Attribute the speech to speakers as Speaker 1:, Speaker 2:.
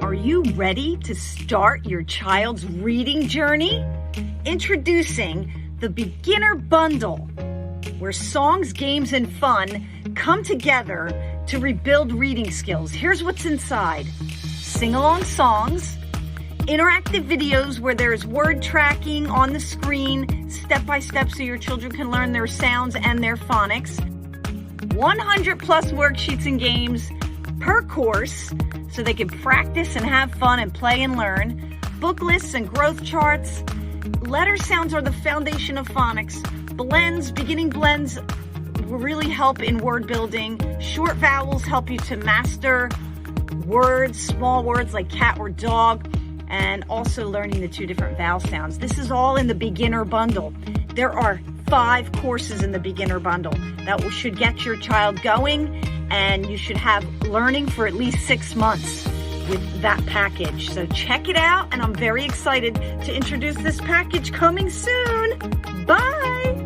Speaker 1: Are you ready to start your child's reading journey? Introducing the Beginner Bundle, where songs, games, and fun come together to rebuild reading skills. Here's what's inside. Sing-along songs, interactive videos where there's word tracking on the screen, step-by-step so your children can learn their sounds and their phonics, 100 plus worksheets and games per course so they can practice and have fun and play and learn, book lists and growth charts. Letter sounds are the foundation of phonics. Blends, beginning blends will really help in word building. Short vowels help you to master words, small words like cat or dog, and also learning the 2 different vowel sounds. This is all in the Beginner Bundle. There are 5 courses in the Beginner Bundle that should get your child going, and you should have learning for at least 6 months with that package. So check it out, and I'm very excited to introduce this package coming soon. Bye!